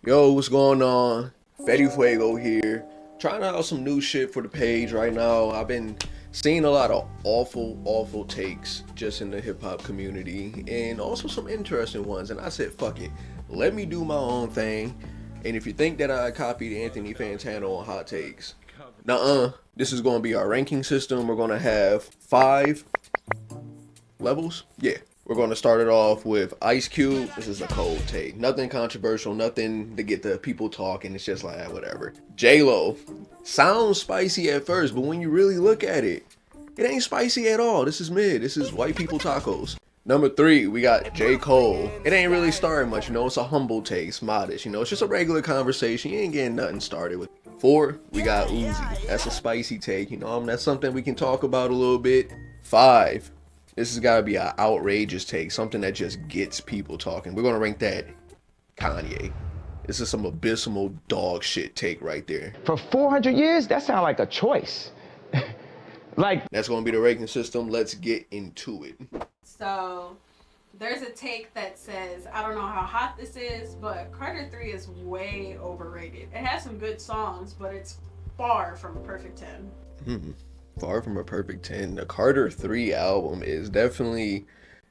Yo, what's going on? Fetty Fuego here. Trying out some new shit for the page right now. I've been seeing a lot of awful takes just in the hip hop community and also some interesting ones. And I said, fuck it. Let me do my own thing. And if you think that I copied Anthony Fantano on hot takes, nuh-uh. This is going to be our ranking system. We're going to have 5 levels. Yeah. We're going to start it off with Ice Cube. This is a cold take. Nothing controversial, nothing to get the people talking. It's just like, whatever. J-Lo. Sounds spicy at first, but when you really look at it, it ain't spicy at all. This is mid. This is white people tacos. Number 3, we got J. Cole. It ain't really starting much, it's a humble take, it's modest, it's just a regular conversation. You ain't getting nothing started with. 4, we got Uzi. That's a spicy take, that's something we can talk about a little bit. 5, this has got to be an outrageous take, something that just gets people talking. We're going to rank that Kanye. This is some abysmal dog shit take right there. For 400 years, that sounds like a choice. That's going to be the ranking system. Let's get into it. So there's a take that says, I don't know how hot this is, but Carter 3 is way overrated. It has some good songs, but it's far from a perfect 10. Far from a perfect 10. The Carter 3 album is definitely,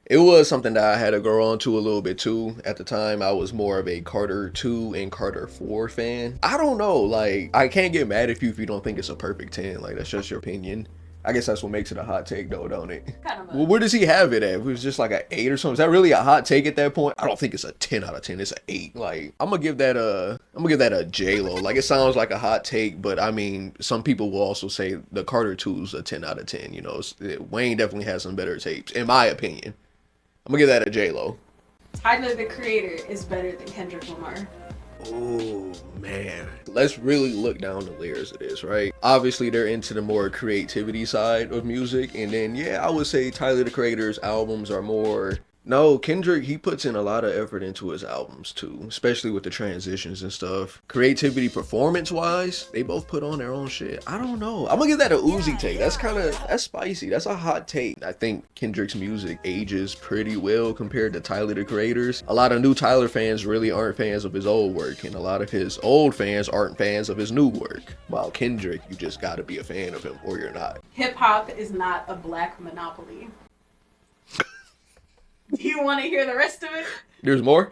it was something that I had to grow on to a little bit too. At the time, I was more of a Carter 2 and Carter 4 fan. I don't know, I can't get mad at you if you don't think it's a perfect 10. That's just your opinion. I guess that's what makes it a hot take though, don't it? Kind of. Well, where does he have it at? If it was just like an 8 or something. Is that really a hot take at that point? I don't think it's a 10 out of 10. It's an 8. I'm gonna give that a J-Lo. It sounds like a hot take, but I mean, some people will also say the Carter 2's a 10 out of 10. Wayne definitely has some better tapes, in my opinion. I'm gonna give that a J-Lo. Tyler, the Creator, is better than Kendrick Lamar. Oh man, let's really look down the layers of this, right? Obviously they're into the more creativity side of music, and then I would say Tyler the Creator's albums are more. No, Kendrick, he puts in a lot of effort into his albums too, especially with the transitions and stuff. Creativity, performance-wise, they both put on their own shit. I don't know. I'm gonna give that a Uzi take. That's spicy. That's a hot take. I think Kendrick's music ages pretty well compared to Tyler the Creator's. A lot of new Tyler fans really aren't fans of his old work, and a lot of his old fans aren't fans of his new work. While Kendrick, you just gotta be a fan of him or you're not. Hip-hop is not a black monopoly. Do you want to hear the rest of it? There's more?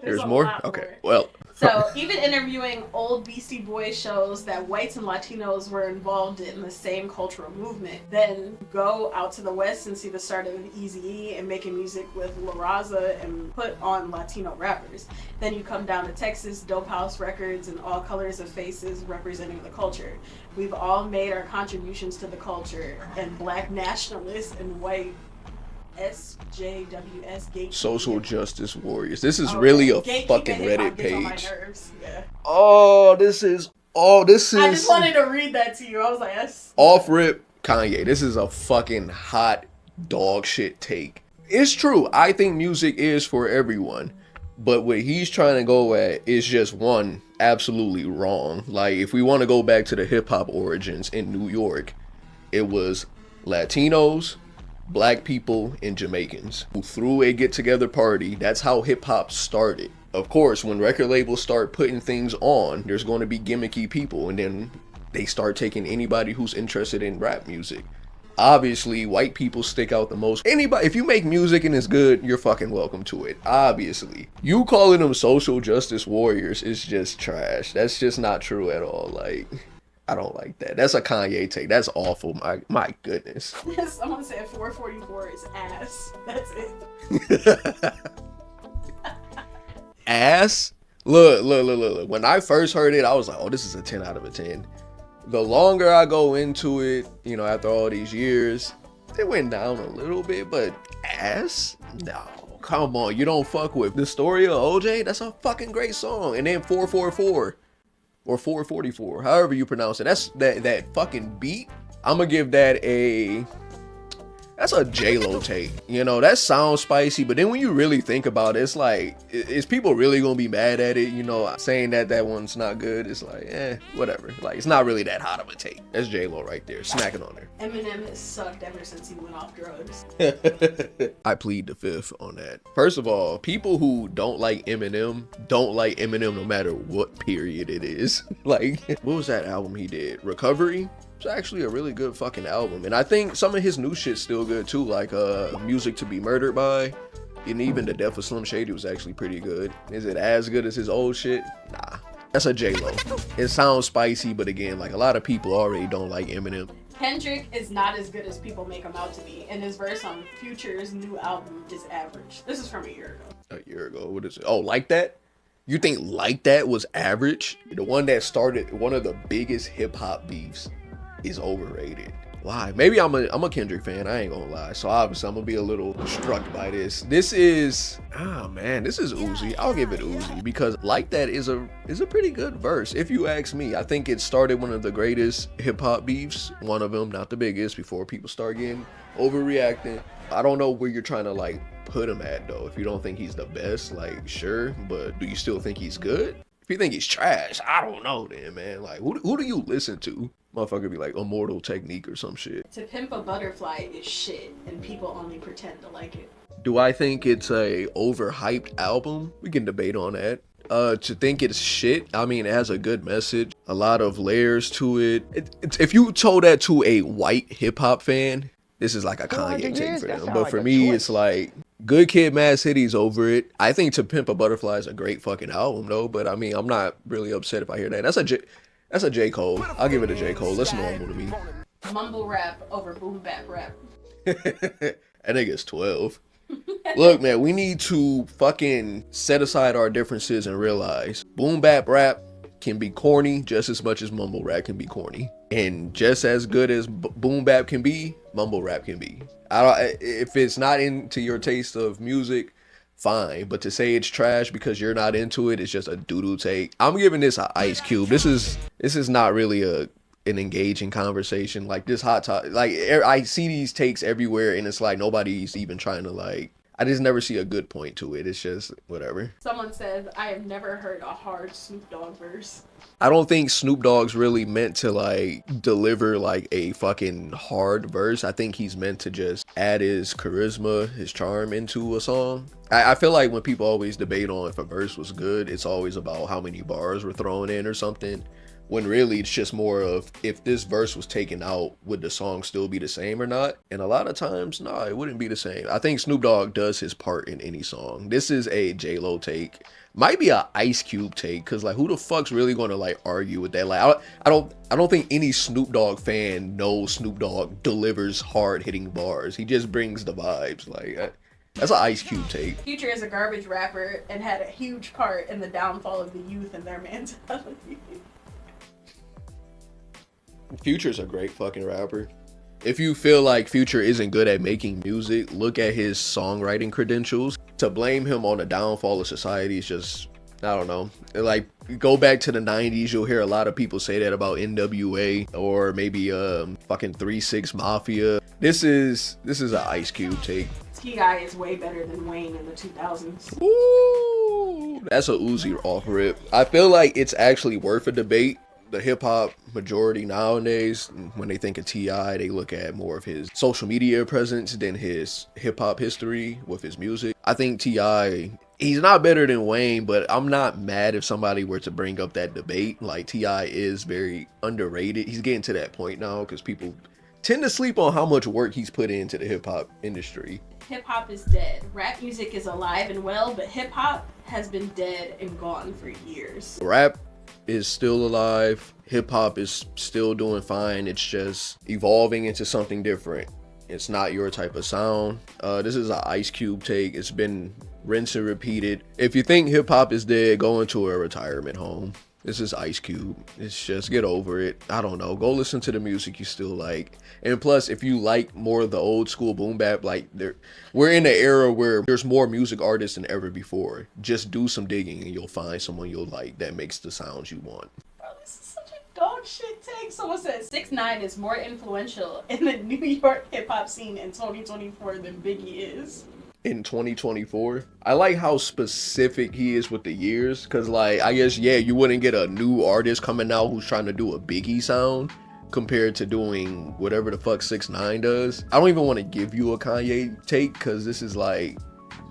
There's more? Okay, well. So, even interviewing old Beastie Boys shows that whites and Latinos were involved in the same cultural movement. Then go out to the West and see the start of Eazy-E and making music with La Raza and put on Latino rappers. Then you come down to Texas, Dope House Records, and All Colors of Faces representing the culture. We've all made our contributions to the culture, and black nationalists and white SJWS gate social justice warriors. This is really a fucking Reddit page. Yeah. This is. I just wanted to read that to you. I was like, that's off rip Kanye. This is a fucking hot dog shit take. It's true. I think music is for everyone, but what he's trying to go at is just one absolutely wrong. If we want to go back to the hip hop origins in New York, it was Latinos, Black people, and Jamaicans who threw a get-together party. That's how hip-hop started. Of course, when record labels start putting things on, there's going to be gimmicky people, and then they start taking anybody who's interested in rap music. Obviously, white people stick out the most. Anybody, if you make music and it's good, you're fucking welcome to it. Obviously. You calling them social justice warriors is just trash. That's just not true at all. I don't like that. That's a Kanye take. That's awful. My goodness. Someone said 444 is ass. That's it. Ass? Look. When I first heard it, I was like, oh, this is a 10 out of a 10. The longer I go into it, after all these years, it went down a little bit, but ass? No. Come on. You don't fuck with The Story of OJ? That's a fucking great song. And then 444. Or 444, however you pronounce it. That's that fucking beat. I'm gonna give that That's a J-Lo take. You know, that sounds spicy, but then when you really think about it, it's like, is people really gonna be mad at it? You know, saying that one's not good, it's like, whatever. Like, it's not really that hot of a take. That's J-Lo right there, smacking on her. Eminem has sucked ever since he went off drugs. I plead the fifth on that. First of all, people who don't like Eminem no matter what period it is. Like, what was that album he did? Recovery? It's actually a really good fucking album, and I think some of his new shit's still good too, like Music to Be Murdered By, and even The Death of Slim Shady was actually pretty good. Is it as good as his old shit? Nah, that's a J-Lo. It sounds spicy, but again, like, a lot of people already don't like Eminem. Kendrick is not as good as people make him out to be, and his verse on Future's new album is average. This is from a year ago. A year ago? What is it? Oh, Like That? You think Like That was average? The one that started one of the biggest hip-hop beefs is overrated. Why? Maybe I'm a Kendrick fan, I ain't gonna lie, so obviously I'm gonna be a little struck by this. This is Uzi. I'll give it Uzi, because Like That is a pretty good verse, if you ask me. I think it started one of the greatest hip-hop beefs, one of them, not the biggest, before people start getting overreacting. I don't know where you're trying to like put him at though. If you don't think he's the best, like, sure, but do you still think he's good? If you think he's trash, I don't know then, man. Like, who do you listen to? Motherfucker be like Immortal Technique or some shit. To Pimp a Butterfly is shit, and people only pretend to like it. Do I think it's a overhyped album? We can debate on that. To think it's shit, I mean, it has a good message, a lot of layers to it. If you told that to a white hip-hop fan, this is like a Kanye take for them. But for me, it's like, Good Kid, Mad City's over it. I think To Pimp a Butterfly is a great fucking album though, but I mean, I'm not really upset if I hear that. That's a J. Cole. I'll give it a J. Cole. That's normal to me. Mumble rap over boom bap rap. That nigga's 12. Look, man, we need to fucking set aside our differences and realize boom bap rap can be corny just as much as mumble rap can be corny. And just as good as boom bap can be, mumble rap can be. If it's not into your taste of music, fine, but to say it's trash because you're not into it is just a doo-doo take. I'm giving this a Ice Cube. This is not really an engaging conversation. Like, this hot topic, like, I see these takes everywhere, and it's like nobody's even trying to, like, I just never see a good point to it. It's just whatever. Someone said, I have never heard a hard Snoop Dogg verse. I don't think Snoop Dogg's really meant to like deliver like a fucking hard verse. I think he's meant to just add his charisma, his charm into a song. I feel like when people always debate on if a verse was good, it's always about how many bars were thrown in or something. When really it's just more of, if this verse was taken out, would the song still be the same or not? And a lot of times, no, it wouldn't be the same. I think Snoop Dogg does his part in any song. This is a J-Lo take. Might be a Ice Cube take, because like, who the fuck's really gonna like argue with that? Like, I don't think any Snoop Dogg fan knows Snoop Dogg delivers hard hitting bars. He just brings the vibes. Like, that's an Ice Cube take. Future is a garbage rapper and had a huge part in the downfall of the youth and their mentality. Future's a great fucking rapper. If you feel like Future isn't good at making music, look at his songwriting credentials. To blame him on the downfall of society is just, I don't know. Like, go back to the 90s, you'll hear a lot of people say that about NWA or maybe fucking 3-6 Mafia. This is an Ice Cube take. T.I. is way better than Wayne in the 2000s. Ooh, that's a Uzi off rip. I feel like it's actually worth a debate. The hip-hop majority nowadays, when they think of T.I., they look at more of his social media presence than his hip-hop history with his music. I think T.I., he's not better than Wayne, but I'm not mad if somebody were to bring up that debate. Like, T.I. is very underrated. He's getting to that point now because people tend to sleep on how much work he's put into the hip-hop industry. Hip-hop is dead. Rap music is alive and well, but hip-hop has been dead and gone for years. Rap is still alive. Hip hop is still doing fine. It's just evolving into something different. It's not your type of sound. This is an Ice Cube take. It's been rinse and repeated. If you think hip hop is dead, go into a retirement home. This is Ice Cube. It's just, get over it. I don't know. Go listen to the music you still like. And plus, if you like more of the old school boom bap, like, we're in an era where there's more music artists than ever before. Just do some digging and you'll find someone you'll like that makes the sounds you want. Bro, this is such a Dog shit take. Someone said 6ix9ine is more influential in the New York hip hop scene in 2024 than Biggie is. In 2024, I like how specific he is with the years, because like I guess yeah, you wouldn't get a new artist coming out who's trying to do a Biggie sound compared to doing whatever the fuck 6ix9ine does. I don't even want to give you a Kanye take, because this is like,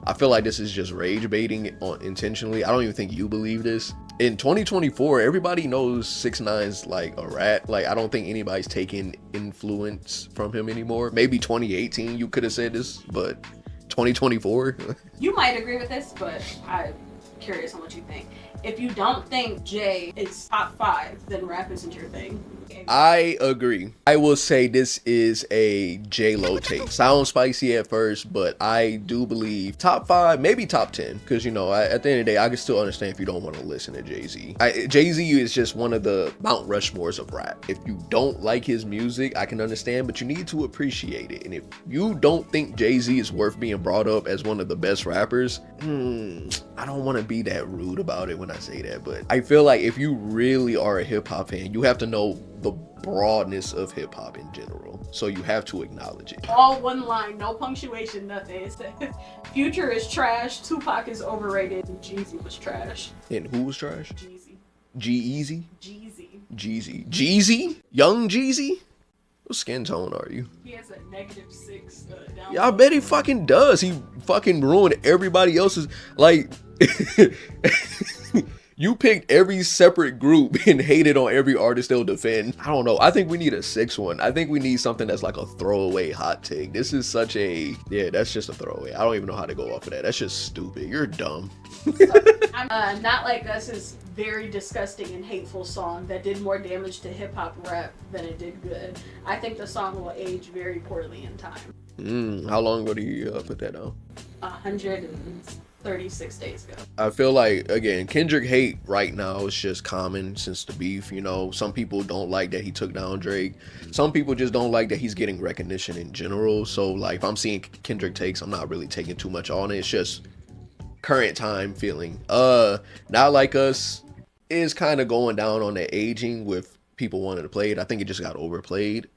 I feel like this is just rage baiting on intentionally. I don't even think you believe this. In 2024, everybody knows 6ix9ine's like a rat. Like, I don't think anybody's taking influence from him anymore. Maybe 2018 you could have said this, but 2024. You might agree with this, but I'm curious on what you think. If you don't think Jay is top 5, then rap isn't your thing. I agree. I will say this is a J-Lo take. Sounds spicy at first, but I do believe top 5, maybe top 10. Because, you know, at the end of the day, I can still understand if you don't want to listen to Jay-Z. Jay-Z is just one of the Mount Rushmores of rap. If you don't like his music, I can understand, but you need to appreciate it. And if you don't think Jay-Z is worth being brought up as one of the best rappers, I don't want to be that rude about it when I say that, but I feel like if you really are a hip-hop fan, you have to know the broadness of hip-hop in general, so you have to acknowledge it. All one line, no punctuation, nothing. It says Future is trash, Tupac is overrated, and Jeezy was trash. And who was trash? Jeezy. G-Eazy? Jeezy. Jeezy? Young Jeezy? What skin tone are you? He has a -6 down. Yeah, I bet he fucking does. He fucking ruined everybody else's, like, you picked every separate group and hated on every artist they'll defend. I don't know. I think we need a 6th one. I think we need something that's like a throwaway hot take. This is such a, yeah, that's just a throwaway. I don't even know how to go off of that. That's just stupid. You're dumb. Not Like Us is very disgusting and hateful song that did more damage to hip hop rap than it did good. I think the song will age very poorly in time. How long ago did you put that down? 136 days ago. I feel like, again, Kendrick hate right now is just common since the beef, you know. Some people don't like that he took down Drake. Some people just don't like that he's getting recognition in general. So, like, if I'm seeing Kendrick takes, I'm not really taking too much on it. It's just current time feeling. Not Like Us is kind of going down on the aging with people wanting to play it. I think it just got overplayed.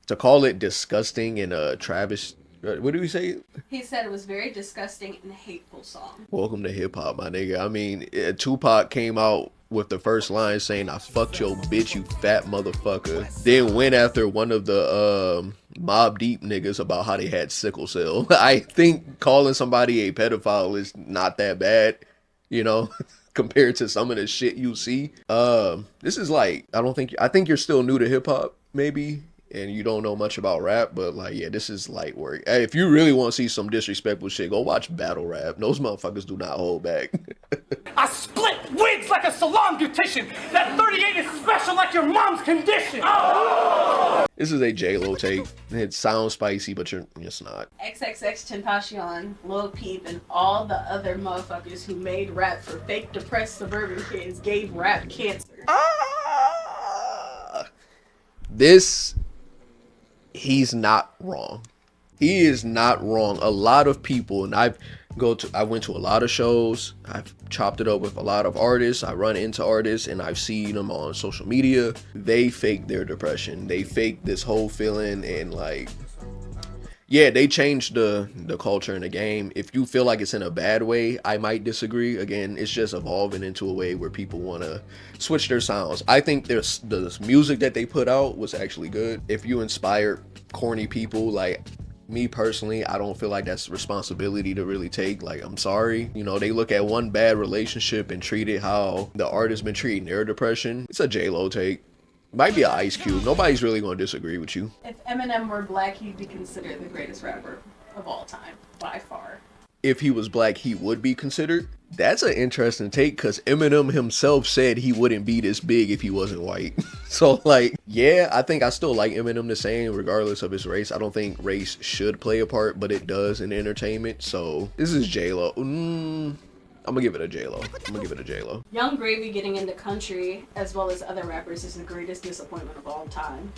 To call it disgusting and Travis, what did we say? He said it was very disgusting and hateful song. Welcome to hip hop, my nigga. I mean, Tupac came out with the first line saying, "I fucked your bitch, you fat motherfucker." Then went after one of the Mobb Deep niggas about how they had sickle cell. I think calling somebody a pedophile is not that bad, you know, compared to some of the shit you see. This is like, I think you're still new to hip hop, maybe, and you don't know much about rap, but like, yeah, this is light work. Hey, if you really want to see some disrespectful shit, go watch battle rap. Those motherfuckers do not hold back. I split wigs like a salon beautician. That 38 is special like your mom's condition. Oh! This is a J-Lo take. It sounds spicy, but it's not. XXXTentacion, Lil Peep, and all the other motherfuckers who made rap for fake depressed suburban kids gave rap cancer. He's not wrong. He is not wrong. A lot of people, and I went to a lot of shows. I've chopped it up with a lot of artists. I run into artists and I've seen them on social media. They fake their depression. They fake this whole feeling, and like, yeah, they changed the culture in the game. If you feel like it's in a bad way, I might disagree. Again, it's just evolving into a way where people want to switch their sounds. I think the music that they put out was actually good. If you inspired corny people, like me personally, I don't feel like that's a responsibility to really take. Like, I'm sorry. You know, they look at one bad relationship and treat it how the artist's been treating their depression. It's a J-Lo take. Might be an Ice Cube. Nobody's really going to disagree with you. If Eminem were black, he'd be considered the greatest rapper of all time, by far. If he was black, he would be considered. That's an interesting take, because Eminem himself said he wouldn't be this big if he wasn't white. So, like, yeah, I think I still like Eminem the same, regardless of his race. I don't think race should play a part, but it does in entertainment. So, this is J-Lo. I'm gonna give it a J-Lo. Young Gravy getting into country, as well as other rappers, is the greatest disappointment of all time.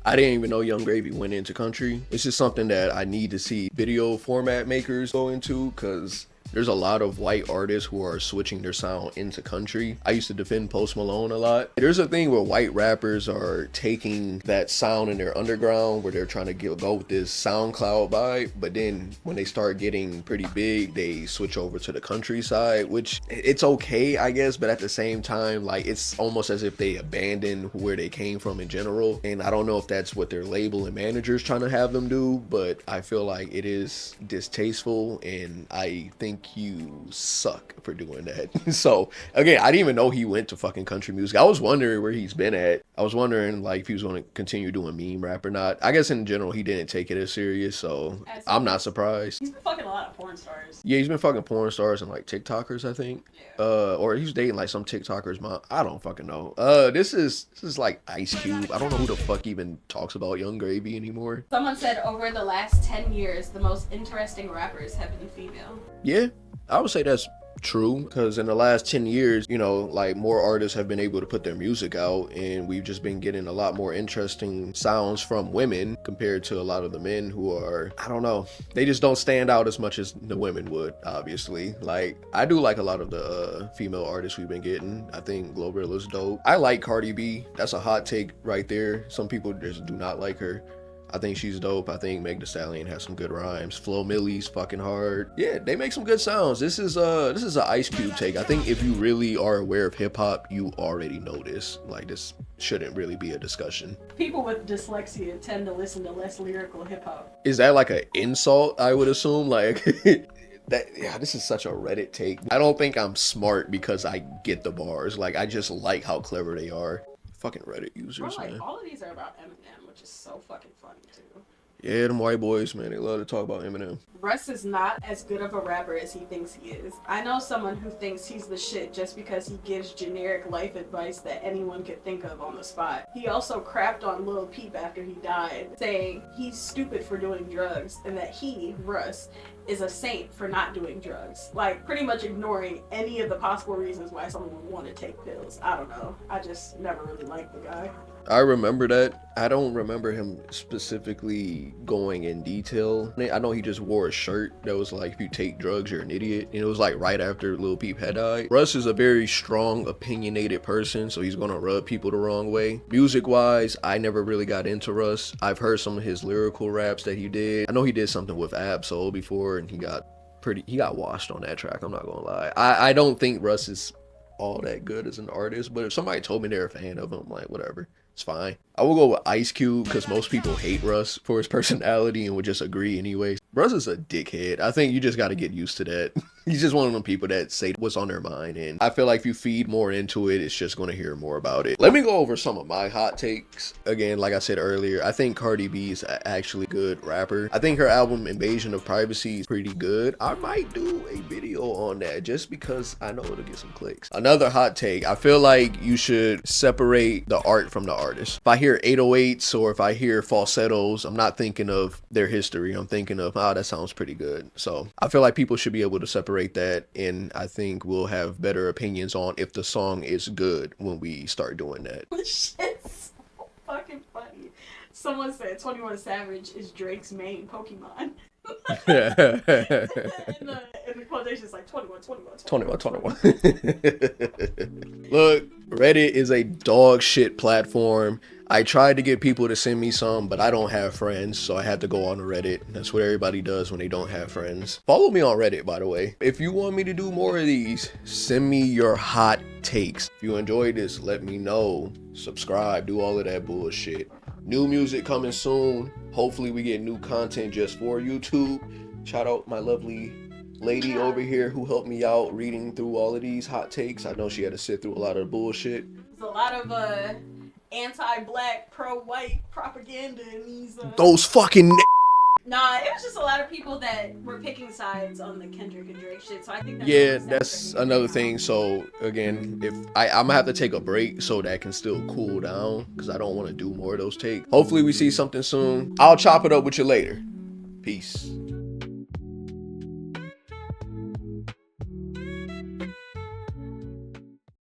I didn't even know Young Gravy went into country. It's just something that I need to see video format makers go into, because There's a lot of white artists who are switching their sound into country. I used to defend Post Malone a lot. There's a thing where white rappers are taking that sound in their underground where they're trying to go with this SoundCloud vibe, but then when they start getting pretty big, they switch over to the countryside, which it's okay, I guess, but at the same time, like, it's almost as if they abandon where they came from in general. And I don't know if that's what their label and managers trying to have them do, but I feel like it is distasteful, and I think you suck for doing that. So again, I didn't even know he went to fucking country music. I was wondering where he's been at. I was wondering like if he was going to continue doing meme rap or not. I guess in general he didn't take it as serious, so I'm not surprised. He's been fucking a lot of porn stars. Yeah, he's been fucking porn stars and like TikTokers, I think. Yeah. Or he's dating like some TikTokers mom. I don't fucking know. This is like Ice Cube. I don't know who the fuck even talks about Young Gravy anymore. Someone said over the last 10 years, the most interesting rappers have been female. Yeah, I would say that's true, because in the last 10 years, you know, like, more artists have been able to put their music out, and we've just been getting a lot more interesting sounds from women compared to a lot of the men who are, I don't know, they just don't stand out as much as the women would, obviously. Like, I do like a lot of the female artists we've been getting. I think Glorilla's dope. I like Cardi B. That's a hot take right there. Some people just do not like her. I think she's dope. I think Meg Thee Stallion has some good rhymes. Flo Millie's fucking hard. Yeah, they make some good sounds. This is an Ice Cube take. I think if you really are aware of hip hop, you already know this. Like, this shouldn't really be a discussion. People with dyslexia tend to listen to less lyrical hip hop. Is that like an insult, I would assume? Like, yeah, this is such a Reddit take. I don't think I'm smart because I get the bars. Like, I just like how clever they are. Fucking Reddit users, Like, man. all of these are about Eminem, which is so fucking funny too. Yeah, them white boys, man, they love to talk about Eminem. Russ is not as good of a rapper as he thinks he is. I know someone who thinks he's the shit just because he gives generic life advice that anyone could think of on the spot. He also crapped on Lil Peep after he died, saying he's stupid for doing drugs and that he, Russ, is a saint for not doing drugs. Like, pretty much ignoring any of the possible reasons why someone would want to take pills. I don't know. I just never really liked the guy. I remember that. I don't remember him specifically going in detail. I know he just wore a shirt that was like, if you take drugs, you're an idiot. And it was like right after Lil Peep had died. Russ is a very strong, opinionated person, so he's gonna rub people the wrong way. Music-wise, I never really got into Russ. I've heard some of his lyrical raps that he did. I know he did something with Ab-Soul before, and he got washed on that track, I'm not gonna lie. I don't think Russ is all that good as an artist, but if somebody told me they're a fan of him, I'm like, whatever. It's fine. I will go with Ice Cube because most people hate Russ for his personality and would just agree anyway. Russ is a dickhead. I think you just got to get used to that. He's just one of them people that say what's on their mind, and I feel like if you feed more into it, it's just going to hear more about it. Let me go over some of my hot takes. Again, like I said earlier, I think Cardi B is actually a good rapper. I think her album Invasion of Privacy is pretty good. I might do a video on that just because I know it'll get some clicks. Another hot take, I feel like you should separate the art from the artist. If I hear 808s or if I hear falsettos, I'm not thinking of their history. I'm thinking of, oh, that sounds pretty good. So I feel like people should be able to separate that, and I think we'll have better opinions on if the song is good when we start doing that. This shit's so fucking funny. Someone said 21 Savage is Drake's main Pokemon. in the quotation, it's like 21. Look, Reddit is a dog shit platform. I tried to get people to send me some, but I don't have friends, so I had to go on Reddit. That's what everybody does when they don't have friends. Follow me on Reddit, by the way. If you want me to do more of these, send me your hot takes. If you enjoyed this, let me know. Subscribe, do all of that bullshit. New music coming soon. Hopefully we get new content just for YouTube. Shout out my lovely lady over here who helped me out reading through all of these hot takes. I know she had to sit through a lot of bullshit. There's a lot of anti-black, pro-white propaganda in these. Those fucking Nah, it was just a lot of people that were picking sides on the Kendrick and Drake shit. So I think that's another thing. So again, if I'm gonna have to take a break so that can still cool down because I don't want to do more of those takes. Hopefully we see something soon. I'll chop it up with you later. Peace.